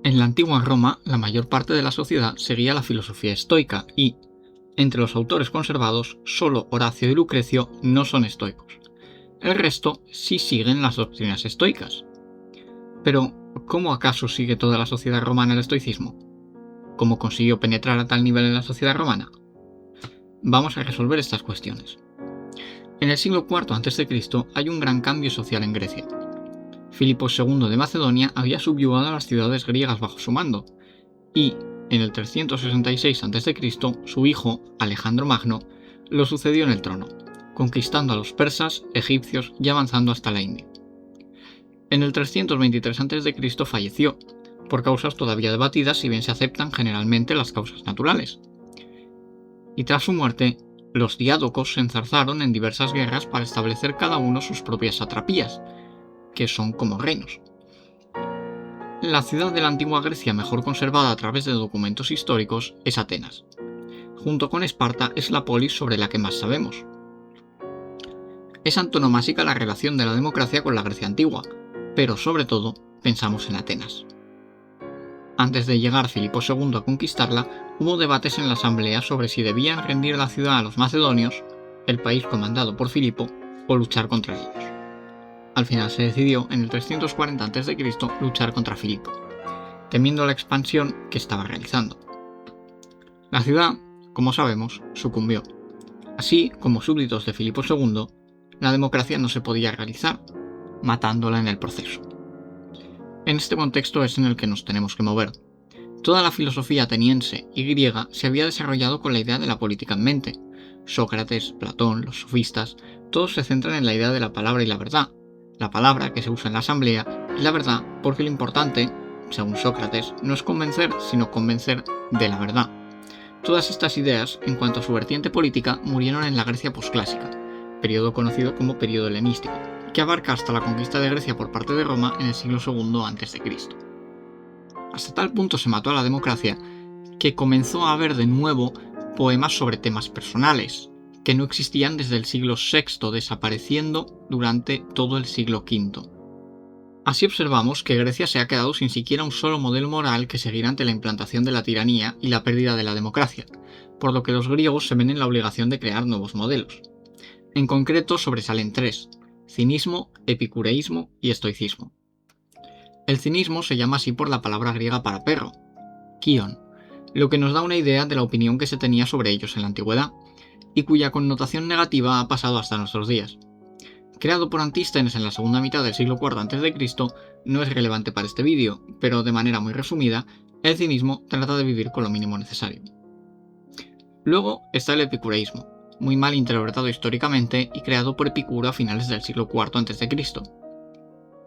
En la antigua Roma, la mayor parte de la sociedad seguía la filosofía estoica y, entre los autores conservados, solo Horacio y Lucrecio no son estoicos. El resto sí siguen las doctrinas estoicas. Pero, ¿cómo acaso sigue toda la sociedad romana el estoicismo? ¿Cómo consiguió penetrar a tal nivel en la sociedad romana? Vamos a resolver estas cuestiones. En el siglo IV a.C. hay un gran cambio social en Grecia. Filipo II de Macedonia había subyugado a las ciudades griegas bajo su mando, y, en el 366 a.C., su hijo, Alejandro Magno, lo sucedió en el trono, conquistando a los persas, egipcios y avanzando hasta la India. En el 323 a.C. falleció, por causas todavía debatidas si bien se aceptan generalmente las causas naturales. Y tras su muerte, los diádocos se enzarzaron en diversas guerras para establecer cada uno sus propias satrapías, que son como reinos. La ciudad de la antigua Grecia mejor conservada a través de documentos históricos es Atenas. Junto con Esparta es la polis sobre la que más sabemos. Es antonomásica la relación de la democracia con la Grecia antigua, pero sobre todo pensamos en Atenas. Antes de llegar Filipo II a conquistarla, hubo debates en la asamblea sobre si debían rendir la ciudad a los macedonios, el país comandado por Filipo, o luchar contra ellos. Al final se decidió, en el 340 a.C., luchar contra Filipo, temiendo la expansión que estaba realizando. La ciudad, como sabemos, sucumbió. Así, como súbditos de Filipo II, la democracia no se podía realizar, matándola en el proceso. En este contexto es en el que nos tenemos que mover. Toda la filosofía ateniense y griega se había desarrollado con la idea de la política en mente. Sócrates, Platón, los sofistas, todos se centran en la idea de la palabra y la verdad. La palabra que se usa en la asamblea y la verdad porque lo importante, según Sócrates, no es convencer, sino convencer de la verdad. Todas estas ideas, en cuanto a su vertiente política, murieron en la Grecia posclásica, periodo conocido como periodo helenístico, que abarca hasta la conquista de Grecia por parte de Roma en el siglo II a.C. Hasta tal punto se mató a la democracia que comenzó a haber de nuevo poemas sobre temas personales, que no existían desde el siglo VI, desapareciendo durante todo el siglo V. Así observamos que Grecia se ha quedado sin siquiera un solo modelo moral que seguir ante la implantación de la tiranía y la pérdida de la democracia, por lo que los griegos se ven en la obligación de crear nuevos modelos. En concreto sobresalen tres: cinismo, epicureísmo y estoicismo. El cinismo se llama así por la palabra griega para perro, kion, lo que nos da una idea de la opinión que se tenía sobre ellos en la antigüedad, y cuya connotación negativa ha pasado hasta nuestros días. Creado por Antístenes en la segunda mitad del siglo IV a.C., no es relevante para este vídeo, pero de manera muy resumida, el cinismo trata de vivir con lo mínimo necesario. Luego está el epicureísmo, muy mal interpretado históricamente y creado por Epicuro a finales del siglo IV a.C.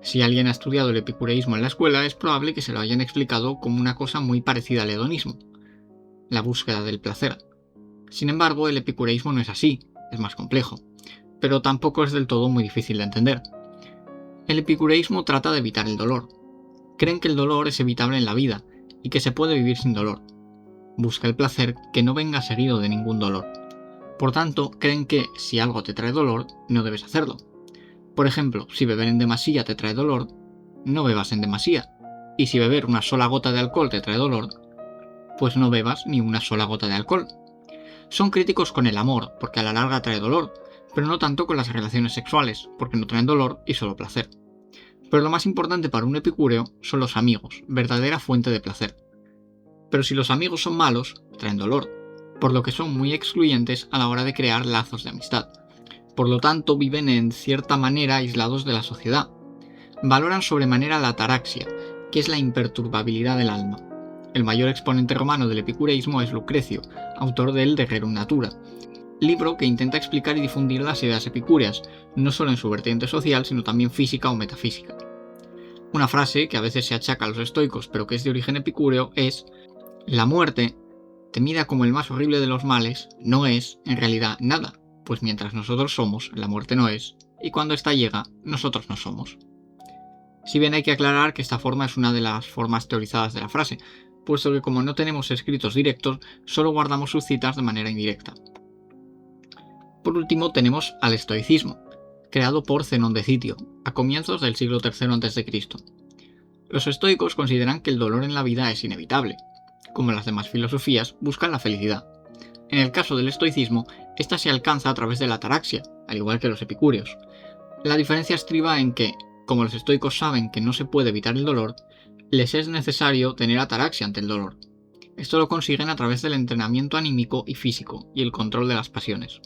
Si alguien ha estudiado el epicureísmo en la escuela, es probable que se lo hayan explicado como una cosa muy parecida al hedonismo, la búsqueda del placer. Sin embargo, el epicureísmo no es así, es más complejo, pero tampoco es del todo muy difícil de entender. El epicureísmo trata de evitar el dolor. Creen que el dolor es evitable en la vida y que se puede vivir sin dolor. Busca el placer que no venga seguido de ningún dolor. Por tanto, creen que si algo te trae dolor, no debes hacerlo. Por ejemplo, si beber en demasía te trae dolor, no bebas en demasía. Y si beber una sola gota de alcohol te trae dolor, pues no bebas ni una sola gota de alcohol. Son críticos con el amor, porque a la larga trae dolor, pero no tanto con las relaciones sexuales, porque no traen dolor y solo placer. Pero lo más importante para un epicúreo son los amigos, verdadera fuente de placer. Pero si los amigos son malos, traen dolor, por lo que son muy excluyentes a la hora de crear lazos de amistad. Por lo tanto, viven en cierta manera aislados de la sociedad. Valoran sobremanera la ataraxia, que es la imperturbabilidad del alma. El mayor exponente romano del epicureísmo es Lucrecio, autor del De Rerum Natura, libro que intenta explicar y difundir las ideas epicúreas, no solo en su vertiente social, sino también física o metafísica. Una frase que a veces se achaca a los estoicos, pero que es de origen epicúreo, es: la muerte, temida como el más horrible de los males, no es, en realidad, nada, pues mientras nosotros somos, la muerte no es, y cuando ésta llega, nosotros no somos. Si bien hay que aclarar que esta forma es una de las formas teorizadas de la frase, puesto que como no tenemos escritos directos, solo guardamos sus citas de manera indirecta. Por último tenemos al estoicismo, creado por Zenón de Citio, a comienzos del siglo III a.C. Los estoicos consideran que el dolor en la vida es inevitable. Como las demás filosofías, buscan la felicidad. En el caso del estoicismo, esta se alcanza a través de la ataraxia, al igual que los epicúreos. La diferencia estriba en que, como los estoicos saben que no se puede evitar el dolor, les es necesario tener ataraxia ante el dolor. Esto lo consiguen a través del entrenamiento anímico y físico y el control de las pasiones.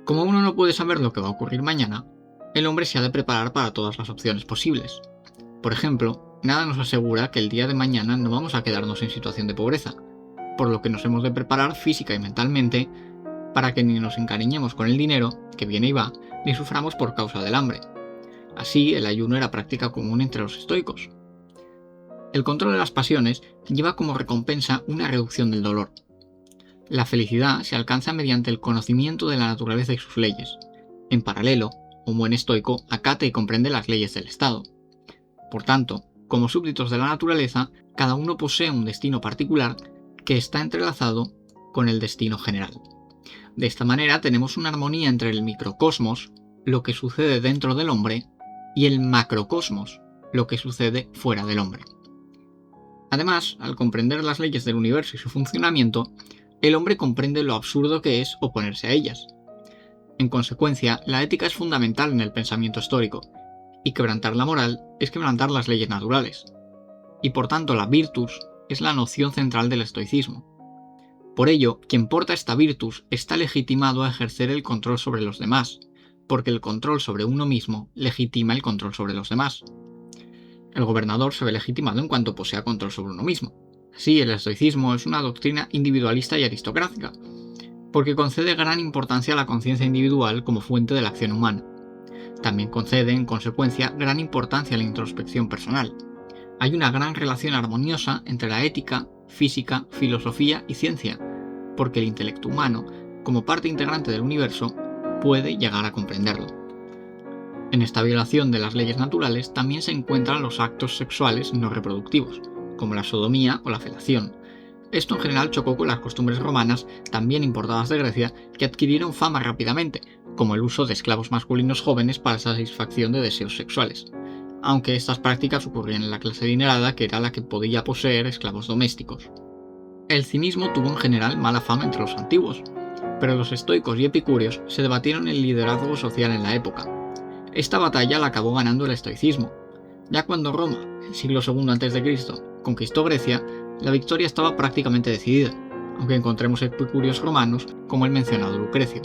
Como uno no puede saber lo que va a ocurrir mañana, el hombre se ha de preparar para todas las opciones posibles. Por ejemplo, nada nos asegura que el día de mañana no vamos a quedarnos en situación de pobreza, por lo que nos hemos de preparar física y mentalmente para que ni nos encariñemos con el dinero, que viene y va, ni suframos por causa del hambre. Así, el ayuno era práctica común entre los estoicos. El control de las pasiones lleva como recompensa una reducción del dolor. La felicidad se alcanza mediante el conocimiento de la naturaleza y sus leyes. En paralelo, un buen estoico acata y comprende las leyes del Estado. Por tanto, como súbditos de la naturaleza, cada uno posee un destino particular que está entrelazado con el destino general. De esta manera tenemos una armonía entre el microcosmos, lo que sucede dentro del hombre, y el macrocosmos, lo que sucede fuera del hombre. Además, al comprender las leyes del universo y su funcionamiento, el hombre comprende lo absurdo que es oponerse a ellas. En consecuencia, la ética es fundamental en el pensamiento estoico, y quebrantar la moral es quebrantar las leyes naturales. Y por tanto la virtus es la noción central del estoicismo. Por ello, quien porta esta virtus está legitimado a ejercer el control sobre los demás, porque el control sobre uno mismo legitima el control sobre los demás. El gobernador se ve legitimado en cuanto posea control sobre uno mismo. Así, el estoicismo es una doctrina individualista y aristocrática, porque concede gran importancia a la conciencia individual como fuente de la acción humana. También concede, en consecuencia, gran importancia a la introspección personal. Hay una gran relación armoniosa entre la ética, física, filosofía y ciencia, porque el intelecto humano, como parte integrante del universo, puede llegar a comprenderlo. En esta violación de las leyes naturales también se encuentran los actos sexuales no reproductivos, como la sodomía o la felación. Esto en general chocó con las costumbres romanas, también importadas de Grecia, que adquirieron fama rápidamente, como el uso de esclavos masculinos jóvenes para la satisfacción de deseos sexuales, aunque estas prácticas ocurrían en la clase adinerada, que era la que podía poseer esclavos domésticos. El cinismo tuvo en general mala fama entre los antiguos, pero los estoicos y epicúreos se debatieron el liderazgo social en la época. Esta batalla la acabó ganando el estoicismo. Ya cuando Roma, en el siglo II a.C., conquistó Grecia, la victoria estaba prácticamente decidida, aunque encontremos epicúreos romanos como el mencionado Lucrecio.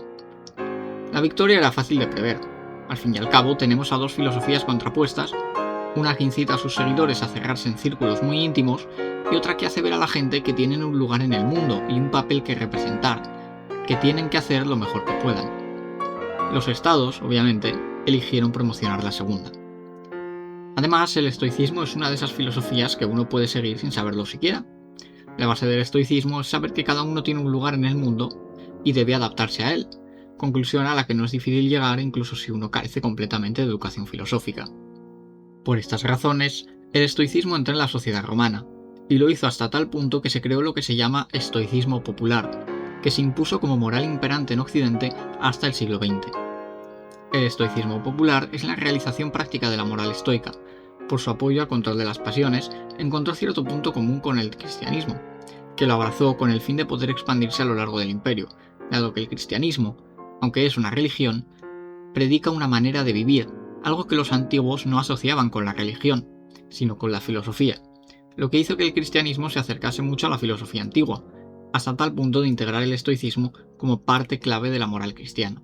La victoria era fácil de prever. Al fin y al cabo tenemos a dos filosofías contrapuestas, una que incita a sus seguidores a cerrarse en círculos muy íntimos y otra que hace ver a la gente que tienen un lugar en el mundo y un papel que representar, que tienen que hacer lo mejor que puedan. Los estados, obviamente, eligieron promocionar la segunda. Además, el estoicismo es una de esas filosofías que uno puede seguir sin saberlo siquiera. La base del estoicismo es saber que cada uno tiene un lugar en el mundo y debe adaptarse a él, conclusión a la que no es difícil llegar incluso si uno carece completamente de educación filosófica. Por estas razones, el estoicismo entró en la sociedad romana, y lo hizo hasta tal punto que se creó lo que se llama estoicismo popular, que se impuso como moral imperante en Occidente hasta el siglo XX. El estoicismo popular es la realización práctica de la moral estoica. Por su apoyo al control de las pasiones, encontró cierto punto común con el cristianismo, que lo abrazó con el fin de poder expandirse a lo largo del imperio, dado que el cristianismo, aunque es una religión, predica una manera de vivir, algo que los antiguos no asociaban con la religión, sino con la filosofía, lo que hizo que el cristianismo se acercase mucho a la filosofía antigua, hasta tal punto de integrar el estoicismo como parte clave de la moral cristiana.